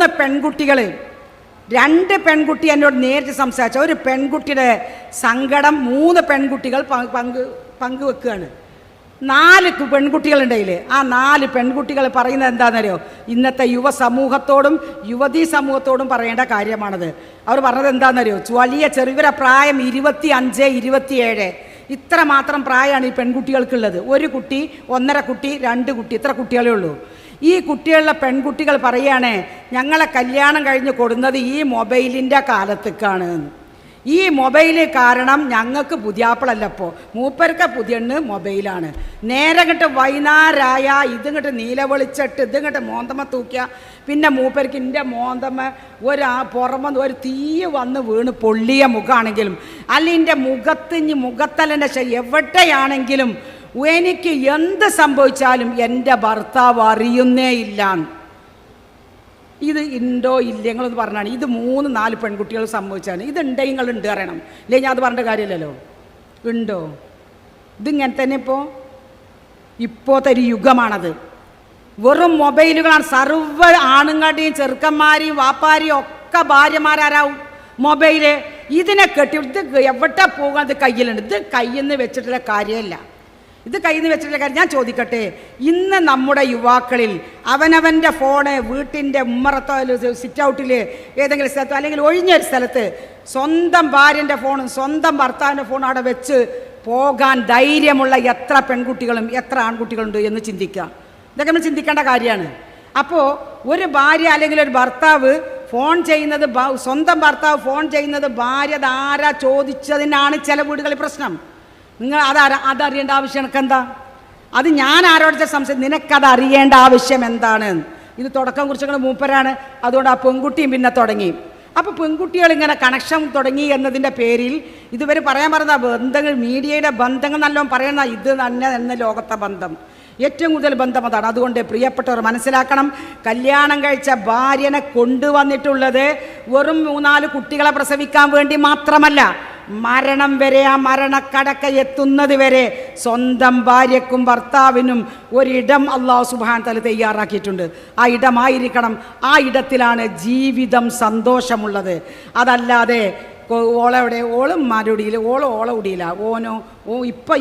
3 പെൺകുട്ടികൾ, 2 പെൺകുട്ടി എന്നോട് നേരിട്ട് സംസാരിച്ച ഒരു പെൺകുട്ടിയുടെ സങ്കടം 3 പെൺകുട്ടികൾ പങ്കുവെക്കുകയാണ്. 4 പെൺകുട്ടികളുണ്ടെങ്കിൽ ആ 4 പെൺകുട്ടികൾ പറയുന്നത് എന്താണെന്നറിയോ? ഇന്നത്തെ യുവ സമൂഹത്തോടും യുവതീ സമൂഹത്തോടും പറയേണ്ട കാര്യമാണത്. അവർ പറഞ്ഞത് എന്താണെന്നറിയോ? വലിയ ചെറുവര പ്രായം 25, 27 ഇത്ര മാത്രം പ്രായമാണ് ഈ പെൺകുട്ടികൾക്കുള്ളത്. 1 കുട്ടി, 1.5 കുട്ടി, 2 കുട്ടി, ഇത്ര കുട്ടികളേ ഉള്ളൂ. ഈ കുട്ടികളുടെ പെൺകുട്ടികൾ പറയുകയാണ്, ഞങ്ങളെ കല്യാണം കഴിഞ്ഞ് കൊടുന്നത് ഈ മൊബൈലിൻ്റെ കാലത്തേക്കാണ്. ഈ മൊബൈൽ കാരണം ഞങ്ങൾക്ക് പുതിയാപ്പിളല്ലപ്പോൾ, മൂപ്പർക്ക് പുതിയണ്ണ് മൊബൈലാണ്. നേരെ ഇങ്ങോട്ട് വൈകുന്നേരമായ ഇതിങ്ങോട്ട് നീലവെളിച്ചിട്ട് ഇതിങ്ങോട്ട് മോന്തമ്മ തൂക്കിയ പിന്നെ മൂപ്പർക്ക് എൻ്റെ മോന്തമ്മ പുറമെന്ന് ഒരു തീ വന്ന് വീണ് പൊള്ളിയ മുഖമാണെങ്കിലും അല്ല എൻ്റെ മുഖത്തലിൻ്റെ എവിടെയാണെങ്കിലും എനിക്ക് എന്ത് സംഭവിച്ചാലും എൻ്റെ ഭർത്താവ് അറിയുന്നേ ഇല്ല. ഇത് ഉണ്ടോ ഇല്ലെങ്ങളെന്ന് പറഞ്ഞാണ്. ഇത് 3-4 പെൺകുട്ടികൾ സംഭവിച്ചാണ്. ഇതുണ്ടെങ്കിൽ നിങ്ങൾ ഉണ്ട് അറിയണം, ഇല്ലേ ഞാൻ അത് പറഞ്ഞ കാര്യമില്ലല്ലോ. ഉണ്ടോ? ഇതിങ്ങനെ തന്നെ ഇപ്പോഴത്തെ ഒരു യുഗമാണത്. വെറും മൊബൈലുകളാണ്. സർവ്വ ആണുങ്ങളുടെയും ചെറുക്കന്മാരെയും വാപ്പാരെയും ഒക്കെ ഭാര്യമാരാരാവും മൊബൈല്. ഇതിനെ കെട്ടി ഇത് എവിടെ പോകാൻ ഇത് കയ്യിലുണ്ട്. ഇത് കയ്യിൽ നിന്ന് വെച്ചിട്ടുള്ള കാര്യമല്ല. ഇത് കയ്യിൽ നിന്ന് വെച്ചിട്ടുള്ള കാര്യം. ഞാൻ ചോദിക്കട്ടെ, ഇന്ന് നമ്മുടെ യുവാക്കളിൽ അവനവൻ്റെ ഫോണ് വീട്ടിൻ്റെ ഉമ്മറത്തോ സിറ്റ് ഔട്ടിൽ ഏതെങ്കിലും സ്ഥലത്തോ അല്ലെങ്കിൽ ഒഴിഞ്ഞൊരു സ്ഥലത്ത് സ്വന്തം ഭാര്യൻ്റെ ഫോണും സ്വന്തം ഭർത്താവിൻ്റെ ഫോണും അവിടെ വെച്ച് പോകാൻ ധൈര്യമുള്ള എത്ര പെൺകുട്ടികളും എത്ര ആൺകുട്ടികളുണ്ട് എന്ന് ചിന്തിക്കുക. ഇതൊക്കെ നമ്മൾ ചിന്തിക്കേണ്ട കാര്യമാണ്. അപ്പോൾ ഒരു ഭാര്യ അല്ലെങ്കിൽ ഒരു ഭർത്താവ് ഫോൺ ചെയ്യുന്നത്, സ്വന്തം ഭർത്താവ് ഫോൺ ചെയ്യുന്നത് ഭാര്യ ആരാ ചോദിച്ചതിനാണ് ചില വീടുകളിൽ പ്രശ്നം. നിങ്ങൾ അതറിയേണ്ട ആവശ്യം എനിക്കെന്താ? അത് ഞാൻ ആരോട് സംശയം, നിനക്കത് അറിയേണ്ട ആവശ്യം എന്താണ്? ഇത് തുടക്കം കുറിച്ചുള്ള മൂപ്പരാണ്. അതുകൊണ്ട് ആ പെൺകുട്ടിയും പിന്നെ തുടങ്ങി. അപ്പോൾ പെൺകുട്ടികൾ ഇങ്ങനെ കണക്ഷൻ തുടങ്ങി എന്നതിൻ്റെ പേരിൽ ഇതുവരെ പറയാൻ പറഞ്ഞ ബന്ധങ്ങൾ, മീഡിയയുടെ ബന്ധങ്ങൾ നല്ലോണം പറയുന്ന ഇത് തന്നെ എന്ന ലോകത്തെ ബന്ധം ഏറ്റവും കൂടുതൽ ബന്ധം അതാണ്. അതുകൊണ്ട് പ്രിയപ്പെട്ടവർ മനസ്സിലാക്കണം, കല്യാണം കഴിച്ച ഭാര്യനെ കൊണ്ടുവന്നിട്ടുള്ളത് വെറും 3-4 കുട്ടികളെ പ്രസവിക്കാൻ വേണ്ടി മാത്രമല്ല, മരണം വരെ, ആ മരണക്കടക്ക എത്തുന്നത് വരെ സ്വന്തം ഭാര്യക്കും ഭർത്താവിനും ഒരിടം അല്ലാഹു സുബ്ഹാനഹു വ തആല തയ്യാറാക്കിയിട്ടുണ്ട്. ആ ഇടമായിരിക്കണം, ആ ഇടത്തിലാണ് ജീവിതം സന്തോഷമുള്ളത്. അതല്ലാതെ ഓളെവിടെ, ഓളുമ്മാൻ്റെ ഉടിയിൽ, ഓളെ ഉടിയില്ല,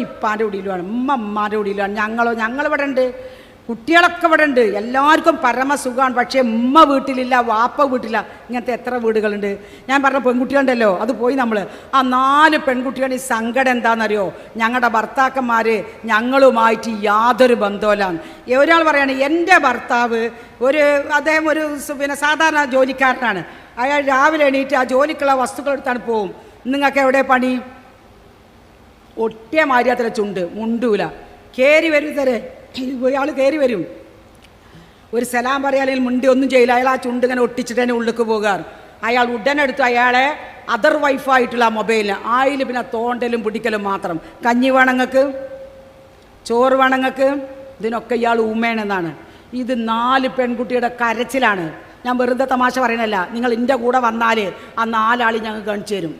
ഇപ്പാൻ്റെ ഉടിയിലുമാണ്, ഉമ്മാൻ്റെ ഉടിയിലാണ്, ഞങ്ങളിവിടെ ഉണ്ട്, കുട്ടികളൊക്കെ ഇവിടെ ഉണ്ട്, എല്ലാവർക്കും പരമസുഖമാണ്. പക്ഷേ ഉമ്മ വീട്ടിലില്ല, വാപ്പ വീട്ടിലില്ല. ഇങ്ങനത്തെ എത്ര വീടുകളുണ്ട്? ഞാൻ പറഞ്ഞ പെൺകുട്ടികളുണ്ടല്ലോ, അത് പോയി നമ്മൾ ആ 4 പെൺകുട്ടികളുടെ ഈ സങ്കടം എന്താണെന്നറിയോ? ഞങ്ങളുടെ ഭർത്താക്കന്മാർ ഞങ്ങളുമായിട്ട് യാതൊരു ബന്ധവുമില്ല. ഒരാൾ പറയാണ്, എൻ്റെ ഭർത്താവ് അദ്ദേഹം ഒരു സാധാരണ ജോലിക്കാരനാണ്. അയാൾ രാവിലെ എണീറ്റ് ആ ജോലിക്കുള്ള വസ്തുക്കൾ എടുത്താണ് പോവും. നിങ്ങൾക്ക് എവിടെ പണി? ഒട്ടിയ മാര്യാത്തിലെ ചുണ്ട് മുണ്ടൂല, കയറി വരും തരേ അയാൾ കയറി വരും, ഒരു സലാം പറയാ അല്ലെങ്കിൽ മുണ്ടി ഒന്നും ചെയ്യില്ല. അയാൾ ആ ചുണ്ട് ഇങ്ങനെ ഒട്ടിച്ചിട്ട് തന്നെ ഉള്ളിലേക്ക് പോകാറ്. അയാൾ ഉടനെടുത്ത് അയാളെ അതർ വൈഫായിട്ടുള്ള മൊബൈലിന് ആയിൽ പിന്നെ തോണ്ടലും പിടിക്കലും മാത്രം. കഞ്ഞി വേണങ്ങൾക്ക്, ചോറ് വേണങ്ങൾക്ക്, ഇതിനൊക്കെ ഇയാൾ ഊമേണെന്നാണ്. ഇത് 4 പെൺകുട്ടിയുടെ കരച്ചിലാണ്. ഞാൻ വെറുതെ തമാശ പറയണല്ല. നിങ്ങൾ എൻ്റെ കൂടെ വന്നാൽ ആ 4 ആൾ ഞങ്ങൾ കാണിച്ചു തരും.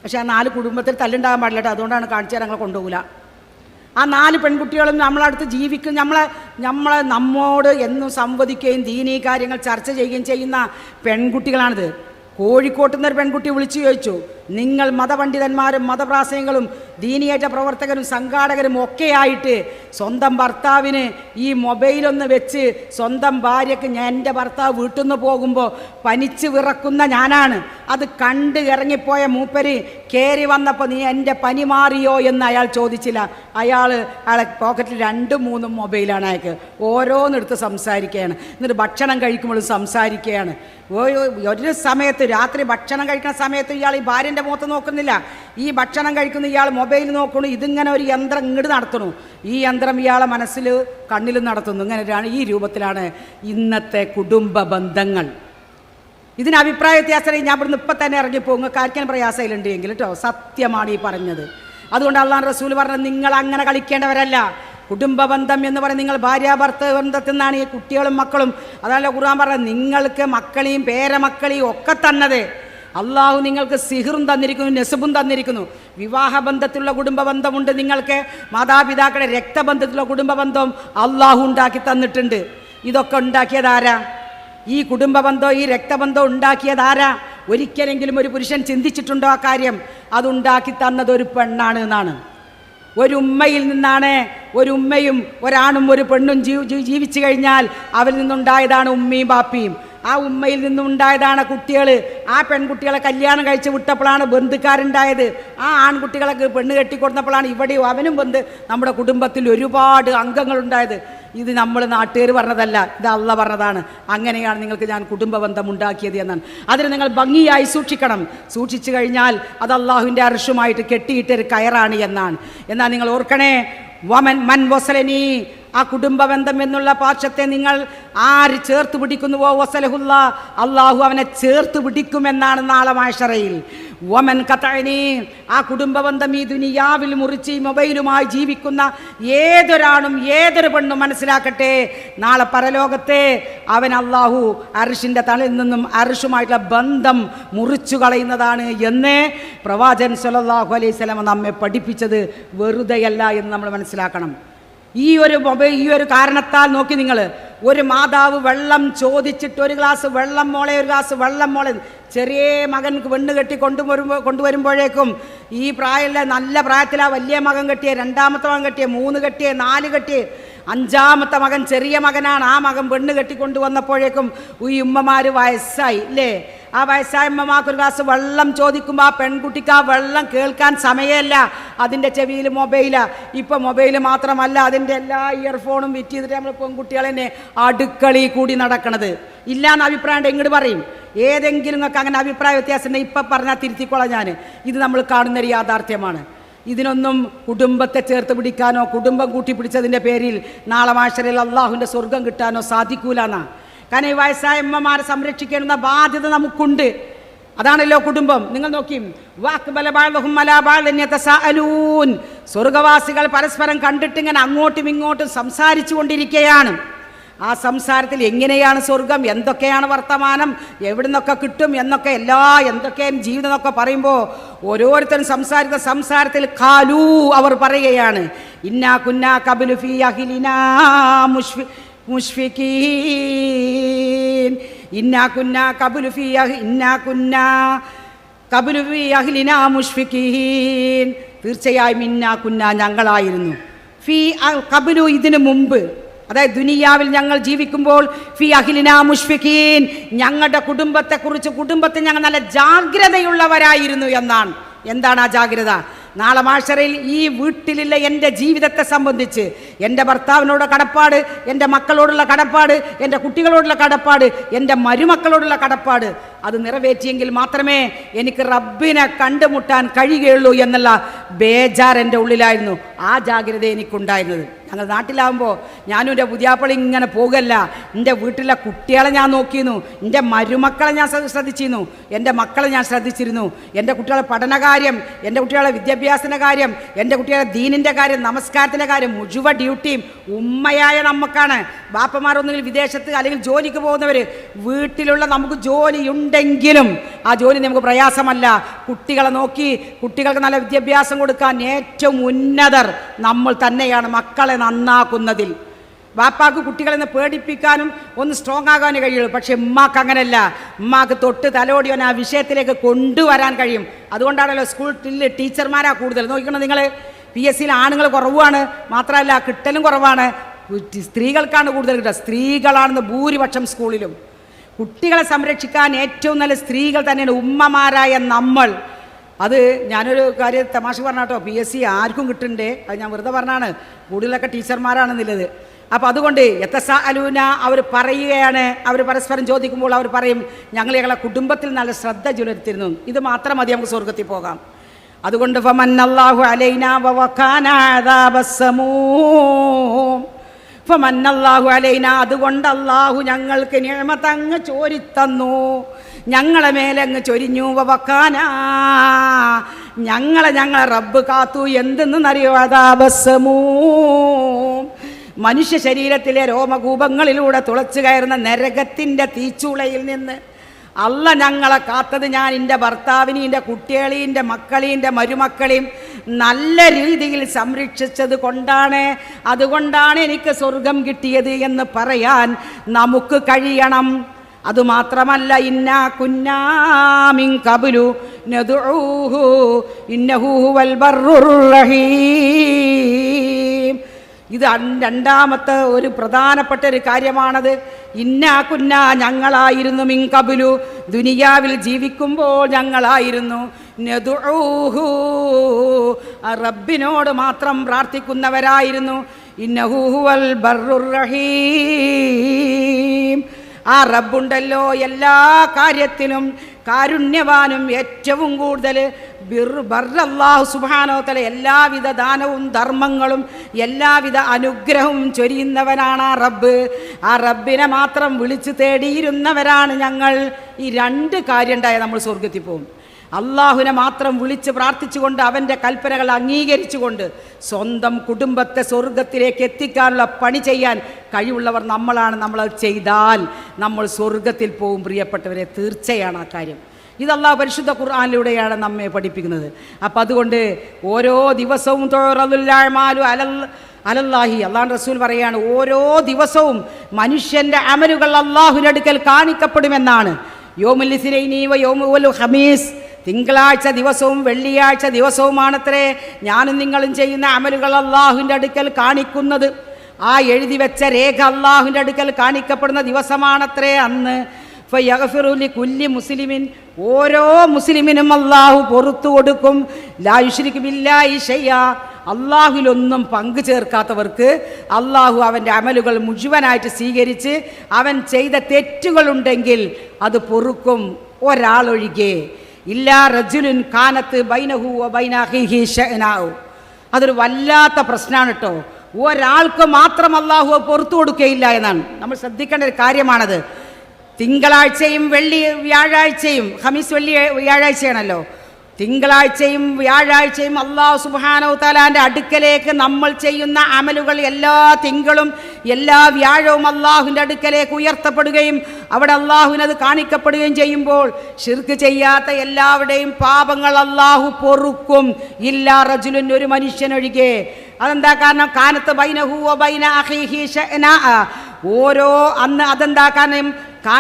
പക്ഷേ ആ 4 കുടുംബത്തിൽ തല്ലുണ്ടാകാൻ പാടില്ല കേട്ടോ. അതുകൊണ്ടാണ് കാണിച്ചു തരാൻ ഞങ്ങൾ കൊണ്ടുപോകില്ല. ആ 4 പെൺകുട്ടികളും നമ്മളടുത്ത് ജീവിക്കും, നമ്മോട് എന്നും സംവദിക്കുകയും ദീനീ കാര്യങ്ങൾ ചർച്ച ചെയ്യുകയും ചെയ്യുന്ന പെൺകുട്ടികളാണിത്. കോഴിക്കോട്ട് നിന്നൊരു പെൺകുട്ടി വിളിച്ചു ചോദിച്ചു, നിങ്ങൾ മതപണ്ഡിതന്മാരും മതപ്രാസംഗികളും ദീനിയേറ്റ പ്രവർത്തകരും സംഘാടകരും ഒക്കെയായിട്ട് സ്വന്തം ഭർത്താവിന് ഈ മൊബൈലൊന്ന് വെച്ച് സ്വന്തം ഭാര്യയ്ക്ക്, എൻ്റെ ഭർത്താവ് വീട്ടിൽ നിന്ന് പോകുമ്പോൾ പനിച്ച് വിറക്കുന്ന ഞാനാണ്, അത് കണ്ട് ഇറങ്ങിപ്പോയ മൂപ്പര് കയറി വന്നപ്പോൾ നീ എൻ്റെ പനി മാറിയോ എന്ന് അയാൾ ചോദിച്ചില്ല. അയാളെ പോക്കറ്റിൽ 2-3 മൊബൈലാണ് അയാൾക്ക്. ഓരോന്നെടുത്ത് സംസാരിക്കുകയാണ്. എന്നിട്ട് ഭക്ഷണം കഴിക്കുമ്പോഴും സംസാരിക്കുകയാണ്. ഒരു സമയത്ത് രാത്രി ഭക്ഷണം കഴിക്കുന്ന സമയത്ത് ഇയാൾ ഈ ഭാര്യൻ്റെ മുഖത്ത് നോക്കുന്നില്ല, ഈ ഭക്ഷണം കഴിക്കുന്ന ഇയാൾ മൊബൈൽ നോക്കണു. ഇതിങ്ങനെ ഒരു യന്ത്രം ഇങ്ങോട്ട് നടത്തണു, ഈ യന്ത്രം ഇയാളെ മനസ്സിൽ കണ്ണിലും നടത്തുന്നു. ഇങ്ങനെ ഈ രൂപത്തിലാണ് ഇന്നത്തെ കുടുംബ ബന്ധങ്ങൾ. ഇതിന് അഭിപ്രായ വ്യത്യാസം ഞാൻ ഇവിടുന്ന് ഇപ്പം തന്നെ ഇറങ്ങിപ്പോകും, നിങ്ങൾക്ക് ആർക്കും പ്രയാസയിലുണ്ട് എങ്കിൽ കേട്ടോ. സത്യമാണ് ഈ പറഞ്ഞത്. അതുകൊണ്ട് അള്ളാഹു റസൂൽ പറഞ്ഞത്, നിങ്ങൾ അങ്ങനെ കളിക്കേണ്ടവരല്ല. കുടുംബ ബന്ധം എന്ന് പറയുന്നത് നിങ്ങൾ ഭാര്യാഭർത്ത ബന്ധത്തിൽ നിന്നാണ് ഈ കുട്ടികളും മക്കളും. അതല്ല ഖുർആൻ പറഞ്ഞത്, നിങ്ങൾക്ക് മക്കളെയും പേരമക്കളെയും ഒക്കെ തന്നത് അള്ളാഹു നിങ്ങൾക്ക് സിഹറും തന്നിരിക്കുന്നു, നെസബും തന്നിരിക്കുന്നു. വിവാഹബന്ധത്തിലുള്ള കുടുംബ ബന്ധമുണ്ട് നിങ്ങൾക്ക്, മാതാപിതാക്കളുടെ രക്തബന്ധത്തിലുള്ള കുടുംബ ബന്ധവും അള്ളാഹു ഉണ്ടാക്കി തന്നിട്ടുണ്ട്. ഇതൊക്കെ ഉണ്ടാക്കിയതാരാ? ഈ കുടുംബ ബന്ധം, ഈ രക്തബന്ധം ഉണ്ടാക്കിയതാരാ? ഒരിക്കലെങ്കിലും ഒരു പുരുഷൻ ചിന്തിച്ചിട്ടുണ്ടോ ആ കാര്യം? അതുണ്ടാക്കി തന്നത് ഒരു പെണ്ണാണ് എന്നാണ്. ഒരു ഉമ്മയിൽ നിന്നാണ്. ഒരു ഉമ്മയും ഒരാണും ഒരു പെണ്ണും ജീവിച്ചു കഴിഞ്ഞാൽ അവരിൽ നിന്നുണ്ടായതാണ് ഉമ്മയും ബാപ്പിയും. ആ ഉമ്മയിൽ നിന്നുണ്ടായതാണ് കുട്ടികൾ. ആ പെൺകുട്ടികളെ കല്യാണം കഴിച്ച് വിട്ടപ്പോഴാണ് ബന്ധുക്കാരുണ്ടായത്. ആ ആൺകുട്ടികളൊക്കെ പെണ്ണ് കെട്ടിക്കൊടുത്തപ്പോഴാണ് ഇവിടെയും അവനും നമ്മുടെ കുടുംബത്തിൽ ഒരുപാട് അംഗങ്ങളുണ്ടായത്. ഇത് നമ്മൾ നാട്ടുകാർ പറഞ്ഞതല്ല, ഇത് അള്ള പറഞ്ഞതാണ്. അങ്ങനെയാണ് നിങ്ങൾക്ക് ഞാൻ കുടുംബ ബന്ധം ഉണ്ടാക്കിയത് എന്നാണ്. അതിന് നിങ്ങൾ ഭംഗിയായി സൂക്ഷിക്കണം. സൂക്ഷിച്ചു കഴിഞ്ഞാൽ അത് അള്ളാഹുവിൻ്റെ അർശുമായിട്ട് കെട്ടിയിട്ടൊരു കയറാണ് എന്നാണ്. എന്നാൽ നിങ്ങൾ ഓർക്കണേ, വമൻ മൻ വസലനി, ആ കുടുംബ ബന്ധം എന്നുള്ള പാർശ്വത്തെ നിങ്ങൾ ആര് ചേർത്ത് പിടിക്കുന്നുവോ വസലഹുല്ല, അള്ളാഹു അവനെ ചേർത്ത് പിടിക്കുമെന്നാണ് നാളെ മഹ്ശറയിൽ. വമൻ ഖതഅനി, ആ കുടുംബ ബന്ധം ഈ ദുനിയാവിൽ മുറിച്ച് ഈ മൊബൈലുമായി ജീവിക്കുന്ന ഏതൊരാണും ഏതൊരു പെണ്ണും മനസ്സിലാക്കട്ടെ, നാളെ പരലോകത്തെ അവൻ അള്ളാഹു അർശിൻ്റെ തലയിൽ നിന്നും അർശുമായിട്ടുള്ള ബന്ധം മുറിച്ചു കളയുന്നതാണ് എന്ന് പ്രവാചകൻ സ്വല്ലല്ലാഹു അലൈഹി വസല്ലം നമ്മെ പഠിപ്പിച്ചത് വെറുതെയല്ല എന്ന് നമ്മൾ മനസ്സിലാക്കണം. ഈ ഒരു കാരണത്താൽ നോക്കി നിങ്ങൾ, ഒരു മാതാവ് വെള്ളം ചോദിച്ചിട്ട് ഒരു ഗ്ലാസ് വെള്ളം മോളെ, ഒരു ഗ്ലാസ് വെള്ളം മോളെ, ചെറിയ മകൻ പെണ്ണ് കെട്ടി കൊണ്ടുവരുമ്പോഴേക്കും ഈ പ്രായമുള്ള നല്ല പ്രായത്തിലാ വലിയ മകൻ കെട്ടിയ, രണ്ടാമത്തെ മകൻ കെട്ടിയ, 3 കെട്ടിയ, 4 കെട്ടിയ, 5ാമത്തെ മകൻ ചെറിയ മകനാണ്. ആ മകൻ പെണ്ണ് കെട്ടിക്കൊണ്ടുവന്നപ്പോഴേക്കും ഈ ഉമ്മമാർ വയസ്സായി ഇല്ലേ? ആ വയസ്സായ ഉമ്മമാർക്ക് ഒരു ഗ്ലാസ് വെള്ളം ചോദിക്കുമ്പോൾ ആ പെൺകുട്ടിക്ക് ആ വെള്ളം കേൾക്കാൻ സമയമല്ല, അതിൻ്റെ ചെവിയിൽ മൊബൈലാണ്. ഇപ്പം മൊബൈൽ മാത്രമല്ല, അതിൻ്റെ എല്ലാ ഇയർഫോണും വിറ്റ് ചെയ്തിട്ട് നമ്മൾ പെൺകുട്ടികൾ തന്നെ അടുക്കളയിൽ കൂടി നടക്കണത്. ഇല്ലയെന്ന് അഭിപ്രായം ഇങ്ങോട്ട് പറയും. ഏതെങ്കിലും നിങ്ങൾക്ക് അങ്ങനെ അഭിപ്രായ വ്യത്യാസം ഉണ്ടെങ്കിൽ ഇപ്പം പറഞ്ഞാൽ തിരുത്തിക്കോളാം ഞാൻ. ഇത് നമ്മൾ കാണുന്നൊരു യാഥാർത്ഥ്യമാണ്. ഇതിനൊന്നും കുടുംബത്തെ ചേർത്ത് പിടിക്കാനോ കുടുംബം കൂട്ടിപ്പിടിച്ചതിൻ്റെ പേരിൽ നാളെ മഹ്ശറിൽ അള്ളാഹുവിൻ്റെ സ്വർഗം കിട്ടാനോ സാധിക്കൂലെന്നാണ്. കാരണം ഈ വയസ്സായ അമ്മമാരെ സംരക്ഷിക്കേണ്ടുന്ന ബാധ്യത നമുക്കുണ്ട്. അതാണല്ലോ കുടുംബം. നിങ്ങൾ നോക്കി, സ്വർഗവാസികൾ പരസ്പരം കണ്ടിട്ട് ഇങ്ങനെ അങ്ങോട്ടും ഇങ്ങോട്ടും സംസാരിച്ചു കൊണ്ടിരിക്കുകയാണ്. ആ സംസാരത്തിൽ എങ്ങനെയാണ് സ്വർഗം, എന്തൊക്കെയാണ് വർത്തമാനം, എവിടെ നിന്നൊക്കെ കിട്ടും എന്നൊക്കെ എന്തൊക്കെയും ജീവിതം എന്നൊക്കെ പറയുമ്പോൾ ഓരോരുത്തരും സംസാരിക്കുന്ന സംസാരത്തിൽ ഖാലൂ, അവർ പറയുകയാണ്, ഇന്നാ കുന്നാ ഖബ്ലു ഫീ അഹ്ലിനാ മുഷ്ഫിഖീൻ, ഇന്നാ കുന്നാ ഖബ്ലു ഫീ അഹ്ലിനാ മുഷ്ഫിഖീൻ, തീർച്ചയായും ഇന്നാ കുന്നാ ഞങ്ങളായിരുന്നു, ഫീ ഖബ്ലു ഇതിനു മുമ്പ്, അതായത് ദുനിയാവിൽ ഞങ്ങൾ ജീവിക്കുമ്പോൾ, ഫി അഹ്ലിനാ മുഷ്ഫിഖീൻ ഞങ്ങളുടെ കുടുംബത്തെ ഞങ്ങൾ നല്ല ജാഗ്രതയുള്ളവരായിരുന്നു എന്നാണ്. എന്താണ് ആ ജാഗ്രത? നാളെ മഹ്ശറിൽ ഈ വീട്ടിലുള്ള എൻ്റെ ജീവിതത്തെ സംബന്ധിച്ച് എൻ്റെ ഭർത്താവിനോട് കടപ്പാട്, എൻ്റെ മക്കളോടുള്ള കടപ്പാട്, എൻ്റെ കുട്ടികളോടുള്ള കടപ്പാട്, എൻ്റെ മരുമക്കളോടുള്ള കടപ്പാട്, അത് നിറവേറ്റിയെങ്കിൽ മാത്രമേ എനിക്ക് റബ്ബിനെ കണ്ടുമുട്ടാൻ കഴിയുകയുള്ളൂ എന്നുള്ള ബേജാർ എൻ്റെ ഉള്ളിലായിരുന്നു. ആ ജാഗ്രത എനിക്കുണ്ടായിരുന്നത്. ഞങ്ങൾ നാട്ടിലാകുമ്പോൾ ഞാനും എൻ്റെ പുതിയാപ്പളി ഇങ്ങനെ പോകല്ല, എൻ്റെ വീട്ടിലെ കുട്ടികളെ ഞാൻ നോക്കിയിരുന്നു, എൻ്റെ മരുമക്കളെ ഞാൻ ശ്രദ്ധിച്ചിരുന്നു, എൻ്റെ മക്കളെ ഞാൻ ശ്രദ്ധിച്ചിരുന്നു, എൻ്റെ കുട്ടികളുടെ പഠനകാര്യം, എൻ്റെ കുട്ടികളുടെ വിദ്യാഭ്യാസത്തിൻ്റെ കാര്യം, എൻ്റെ കുട്ടികളുടെ ദീനിൻ്റെ കാര്യം, നമസ്കാരത്തിൻ്റെ കാര്യം, മുഴുവൻ ഡ്യൂട്ടിയും ഉമ്മയായ നമുക്കാണ്. ബാപ്പമാരൊന്നുകിൽ വിദേശത്ത് അല്ലെങ്കിൽ ജോലിക്ക് പോകുന്നവർ, വീട്ടിലുള്ള നമുക്ക് ജോലിയുണ്ടെങ്കിലും ആ ജോലി നമുക്ക് പ്രയാസമല്ല. കുട്ടികളെ നോക്കി കുട്ടികൾക്ക് നല്ല വിദ്യാഭ്യാസം കൊടുക്കാൻ ഏറ്റവും ഉന്നതർ നമ്മൾ തന്നെയാണ്, മക്കളെ നന്നാക്കുന്നതിൽ. ബാപ്പാക്ക് കുട്ടികളെ നിന്ന് പേടിപ്പിക്കാനും ഒന്ന് സ്ട്രോങ് ആകാനേ കഴിയുള്ളൂ. പക്ഷെ ഉമ്മാക്ക് അങ്ങനെയല്ല. ഉമ്മാക്ക് തൊട്ട് തലോടിയോൻ ആ വിഷയത്തിലേക്ക് കൊണ്ടുവരാൻ കഴിയും. അതുകൊണ്ടാണല്ലോ സ്കൂളിൽ ടീച്ചർമാരാ കൂടുതൽ. നോക്കണം നിങ്ങൾ, PSCയിൽ ആണുങ്ങൾ കുറവാണ്, മാത്രമല്ല കിട്ടലും കുറവാണ്, സ്ത്രീകൾക്കാണ് കൂടുതൽ കിട്ടുക. സ്ത്രീകളാണെന്ന് ഭൂരിപക്ഷം സ്കൂളിലും. കുട്ടികളെ സംരക്ഷിക്കാൻ ഏറ്റവും നല്ല സ്ത്രീകൾ തന്നെയാണ്, ഉമ്മമാരായ നമ്മൾ. അത് ഞാനൊരു കാര്യം തമാശ പറഞ്ഞാട്ടോ, PSC ആർക്കും കിട്ടണ്ടേ, അത് ഞാൻ വെറുതെ പറഞ്ഞാണ്, കൂടുതലൊക്കെ ടീച്ചർമാരാണെന്നുള്ളത്. അപ്പോൾ അതുകൊണ്ട് യതസാഅലൂന, അവർ പറയുകയാണ്, അവർ പരസ്പരം ചോദിക്കുമ്പോൾ അവർ പറയും, ഞങ്ങളെ കുടുംബത്തിൽ നല്ല ശ്രദ്ധ പുലർത്തിയിരുന്നു, ഇത് മാത്രം മതി നമുക്ക് സ്വർഗത്തിൽ പോകാം. അതുകൊണ്ട് ഫമന്നല്ലാഹു അലൈനാ വവഖാന അദാബസ്സമൂം, ഫമന്നല്ലാഹു അലൈനാ, അതുകൊണ്ട് അല്ലാഹു ഞങ്ങൾക്ക് നിഅമത്ത് അങ്ങ് ചോരിത്തന്നു, ഞങ്ങളെ മേലങ്ങ് ചൊരിഞ്ഞു. വവഖാന, ഞങ്ങളെ റബ്ബ് കാത്തു. എന്തെന്നറിയോ? അദാബസ്സമൂം, മനുഷ്യ ശരീരത്തിലെ രോമകൂപങ്ങളിലൂടെ തുളച്ചു കയറുന്ന നരകത്തിൻ്റെ തീച്ചൂളയിൽ നിന്ന് അല്ല ഞങ്ങളെ കാത്തത്. ഞാൻ എൻ്റെ ഭർത്താവിനെയും എൻ്റെ കുട്ടികളെയും എൻ്റെ മക്കളെയും എൻ്റെ മരുമക്കളെയും നല്ല രീതിയിൽ സംരക്ഷിച്ചത് കൊണ്ടാണ്, അതുകൊണ്ടാണ് എനിക്ക് സ്വർഗം കിട്ടിയത് എന്ന് പറയാൻ നമുക്ക് കഴിയണം. അതുമാത്രമല്ല, ഇന്നാ കുന്നാ മിൻ ഖബ്ലു നദ്ഉഹു ഇന്നഹു ഹുവൽ ബർറുർ റഹീം. ഇത് രണ്ടാമത്തെ ഒരു പ്രധാനപ്പെട്ട ഒരു കാര്യമാണത്. ഇന്നാ കുന്നാ, ഞങ്ങളായിരുന്നു, മിൻ ഖബ്ലു, ദുനിയാവിൽ ജീവിക്കുമ്പോൾ ഞങ്ങളായിരുന്നു, നദ്ഉഹു, റബ്ബിനോട് മാത്രം പ്രാർത്ഥിക്കുന്നവരായിരുന്നു, ഇന്നഹു ഹുവൽ ബർറുർ റഹീം. ആ റബ്ബുണ്ടല്ലോ എല്ലാ കാര്യത്തിലും കാരുണ്യവാനും ഏറ്റവും കൂടുതൽ അല്ലാഹു സുബ്ഹാനഹു വ തആല എല്ലാവിധ ദാനവും ധർമ്മങ്ങളും എല്ലാവിധ അനുഗ്രഹവും ചൊരിയുന്നവനാണ് ആ റബ്ബ്. ആ റബ്ബിനെ മാത്രം വിളിച്ചു തേടിയിരുന്നവരാണ് ഞങ്ങൾ. ഈ രണ്ട് കാര്യം ഉണ്ടായാൽ നമ്മൾ സ്വർഗത്തിൽ പോകും. അള്ളാഹുവിനെ മാത്രം വിളിച്ച് പ്രാർത്ഥിച്ചുകൊണ്ട് അവൻ്റെ കൽപ്പനകൾ അംഗീകരിച്ചുകൊണ്ട് സ്വന്തം കുടുംബത്തെ സ്വർഗത്തിലേക്ക് എത്തിക്കാനുള്ള പണി ചെയ്യാൻ കഴിവുള്ളവർ നമ്മളാണ്. നമ്മളത് ചെയ്താൽ നമ്മൾ സ്വർഗത്തിൽ പോകും പ്രിയപ്പെട്ടവരെ, തീർച്ചയാണ് ആ കാര്യം. ഇത് അല്ലാഹു പരിശുദ്ധ ഖുർആനിലൂടെയാണ് നമ്മെ പഠിപ്പിക്കുന്നത്. അപ്പം അതുകൊണ്ട് ഓരോ ദിവസവും അലല്ലാഹി, അള്ളാഹു റസൂൽ പറയാണ്, ഓരോ ദിവസവും മനുഷ്യൻ്റെ അമലുകൾ അള്ളാഹുവിൻ്റെ അടുക്കൽ കാണിക്കപ്പെടുമെന്നാണ്. യൗമുൽ ഇസ്നൈനി വ യൗമുൽ ഖമീസ്, തിങ്കളാഴ്ച ദിവസവും വെള്ളിയാഴ്ച ദിവസവുമാണത്രേ ഞാനും നിങ്ങളും ചെയ്യുന്ന അമലുകൾ അള്ളാഹുവിൻ്റെ അടുക്കൽ കാണിക്കുന്നത്. ആ എഴുതി വെച്ച രേഖ അള്ളാഹുവിൻ്റെ അടുക്കൽ കാണിക്കപ്പെടുന്ന ദിവസമാണത്രേ അന്ന്. ഫയഗ്ഫിറു ലികുല്ലി മുസ്ലിമിൻ, ഓരോ മുസ്ലിമിനും അള്ളാഹു പുറത്തു കൊടുക്കും. ലാ യുശ്രികു ബില്ലാഹി ഷൈഅ, അള്ളാഹുവിലൊന്നും പങ്കു ചേർക്കാത്തവർക്ക് അള്ളാഹു അവൻ്റെ അമലുകൾ മുഴുവനായിട്ട് സ്വീകരിച്ച് അവൻ ചെയ്ത തെറ്റുകളുണ്ടെങ്കിൽ അത് പൊറുക്കും, ഒരാളൊഴികെ. ഇല്ലാ റജുലുൻ കാനത്ത് ബൈനഹു വ ബൈന അഖീഹി ശഅനാഉ. അതൊരു വല്ലാത്ത പ്രശ്നമാണ് കേട്ടോ. ഒരാൾക്ക് മാത്രം അള്ളാഹു പുറത്തു കൊടുക്കുകയില്ല എന്നാണ്. നമ്മൾ ശ്രദ്ധിക്കേണ്ട ഒരു കാര്യമാണത്. തിങ്കളാഴ്ചയും വ്യാഴാഴ്ചയും, ഖമീസ് വെള്ളി വ്യാഴാഴ്ചയാണല്ലോ, തിങ്കളാഴ്ചയും വ്യാഴാഴ്ചയും അല്ലാഹു സുബ്ഹാനഹു വ തആലാന്റെ അടുക്കലേക്ക് നമ്മൾ ചെയ്യുന്ന അമലുകൾ എല്ലാ തിങ്കളും എല്ലാ വ്യാഴവും അള്ളാഹുവിൻ്റെ അടുക്കലേക്ക് ഉയർത്തപ്പെടുകയും അവിടെ അള്ളാഹുവിനത് കാണിക്കപ്പെടുകയും ചെയ്യുമ്പോൾ ശിർക്ക് ചെയ്യാത്ത എല്ലാവരുടെയും പാപങ്ങൾ അള്ളാഹു പൊറുക്കും. ഇല്ലാ റജുലുൻ, ഒരു മനുഷ്യനൊഴികെ. അതെന്താ കാരണം? കാനത്ത് ബൈനഹു വ ബൈന അഖീഹി ശഅനാ, ഓരോ അന്ന് അതെന്താ കാരണം?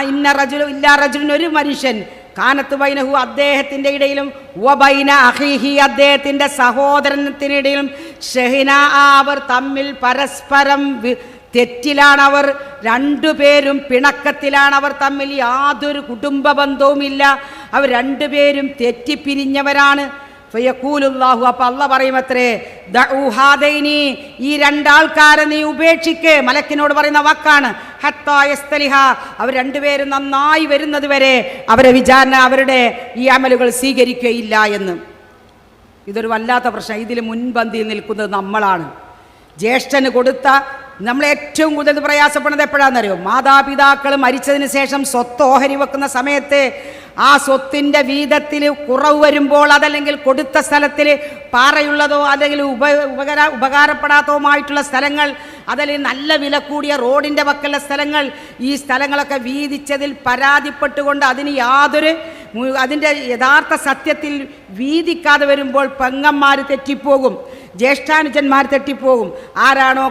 ഇന്ന റജുലു, ഇല്ലാ റജുലുൻ, ഒരു മനുഷ്യൻ, കാനത്ത് ബൈനഹു, അദ്ദേഹത്തിൻ്റെ ഇടയിലും, വബൈന അഖീഹി, അദ്ദേഹത്തിൻ്റെ സഹോദരത്തിനിടയിലും, ഷഹ്നാ, അവർ തമ്മിൽ പരസ്പരം തെറ്റിലാണവർ, രണ്ടുപേരും പിണക്കത്തിലാണ്, അവർ തമ്മിൽ യാതൊരു കുടുംബ ബന്ധവുമില്ല, അവർ രണ്ടുപേരും തെറ്റിപ്പിരിഞ്ഞവരാണ്. ഫയഖൂലുല്ലാഹു, അപ്പോൾ അല്ലാഹു പറയുമത്രേ, ദഉ ഹാദൈനി, ഈ രണ്ടാൾക്കാരെ നീ ഉപേക്ഷിക്ക്. മലക്കിനോട് പറയുന്ന വാക്കാണ്. ഹത്താ യസ്തലിഹ, അവർ രണ്ടുപേരും നന്നായി വരുന്നത് വരെ അവരെ വിചാരണ, അവരുടെ ഈ അമലുകൾ സ്വീകരിക്കുകയില്ല എന്ന്. ഇതൊരു വല്ലാത്ത പ്രശ്നം. ഇതിൽ മുൻപന്തിയിൽ നിൽക്കുന്നത് നമ്മളാണ്. ജ്യേഷ്ഠന് കൊടുത്ത, നമ്മൾ ഏറ്റവും കൂടുതൽ പ്രയാസപ്പെടുന്നത് എപ്പോഴാണെന്നറിയോ? മാതാപിതാക്കൾ മരിച്ചതിന് ശേഷം സ്വത്ത് ഓഹരി വെക്കുന്ന സമയത്ത് ആ സ്വത്തിൻ്റെ വീതത്തിൽ കുറവ് വരുമ്പോൾ, അതല്ലെങ്കിൽ കൊടുത്ത സ്ഥലത്തിൽ പാറയുള്ളതോ അല്ലെങ്കിൽ ഉപകാരപ്പെടാത്തതുമായിട്ടുള്ള സ്ഥലങ്ങൾ, അതല്ലെങ്കിൽ നല്ല വില കൂടിയ റോഡിൻ്റെ പക്കലുള്ള സ്ഥലങ്ങൾ, ഈ സ്ഥലങ്ങളൊക്കെ വീതിച്ചതിൽ പരാതിപ്പെട്ടുകൊണ്ട് അതിൻ്റെ യഥാർത്ഥ സത്യത്തിൽ വീതിക്കാതെ വരുമ്പോൾ പെങ്ങന്മാർ തെറ്റിപ്പോകും, ജ്യേഷ്ഠാനുജന്മാർ തെറ്റിപ്പോകും. ആരാണോ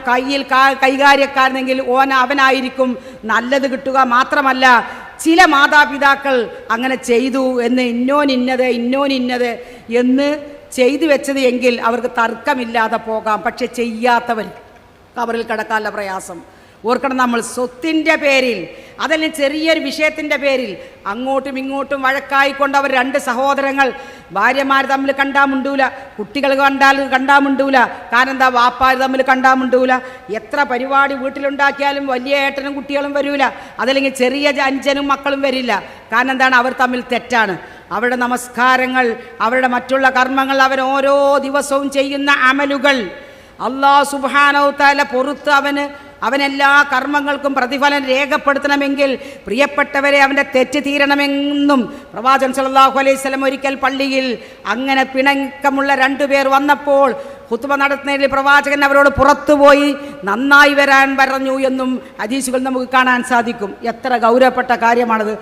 കൈകാര്യക്കാരനെങ്കിൽ അവനായിരിക്കും നല്ലത് കിട്ടുക. മാത്രമല്ല, ചില മാതാപിതാക്കൾ അങ്ങനെ ചെയ്തു എന്ന് ഇന്നോനിന്നത് എന്ന് ചെയ്തു വെച്ചത് എങ്കിൽ അവർക്ക് തർക്കമില്ലാതെ പോകാം. പക്ഷെ ചെയ്യാത്തവർ കബറിൽ കിടക്കാനുള്ള പ്രയാസം ഓർക്കണം. നമ്മൾ സ്വത്തിൻ്റെ പേരിൽ, അതല്ലെങ്കിൽ ചെറിയൊരു വിഷയത്തിൻ്റെ പേരിൽ അങ്ങോട്ടും ഇങ്ങോട്ടും വഴക്കായിക്കൊണ്ട് അവർ രണ്ട് സഹോദരങ്ങൾ, ഭാര്യമാർ തമ്മിൽ കണ്ടാൽ മുണ്ടൂല, കുട്ടികൾ കണ്ടാൽ മുണ്ടൂല. കാരണം എന്താ? വാപ്പാർ തമ്മിൽ കണ്ടാൽ മുണ്ടൂല. എത്ര പരിപാടി വീട്ടിലുണ്ടാക്കിയാലും വലിയ ഏട്ടനും കുട്ടികളും വരൂല, അതല്ലെങ്കിൽ ചെറിയ അഞ്ചനും മക്കളും വരില്ല. കാരണം എന്താണ്? അവർ തമ്മിൽ തെറ്റാണ്. അവരുടെ നമസ്കാരങ്ങൾ, അവരുടെ മറ്റുള്ള കർമ്മങ്ങൾ, അവർ ഓരോ ദിവസവും ചെയ്യുന്ന അമലുകൾ അല്ലാഹു സുബ്ഹാനഹു വ തആല പൊറുത്ത് അവനെല്ലാ കർമ്മങ്ങൾക്കും പ്രതിഫലം രേഖപ്പെടുത്തണമെങ്കിൽ പ്രിയപ്പെട്ടവരെ അവൻ്റെ തെറ്റ് തീരണമെന്നും പ്രവാചകൻ സല്ലല്ലാഹു അലൈഹി വസല്ലം ഒരിക്കൽ പള്ളിയിൽ അങ്ങനെ പിണക്കമുള്ള രണ്ടുപേർ വന്നപ്പോൾ ഖുത്ബ നടത്തുന്നതിൽ പ്രവാചകൻ അവരോട് പുറത്തുപോയി നന്നായി വരാൻ പറഞ്ഞു എന്നും ഹദീസുകൾ നമുക്ക് കാണാൻ സാധിക്കും. എത്ര ഗൗരവപ്പെട്ട കാര്യമാണത്.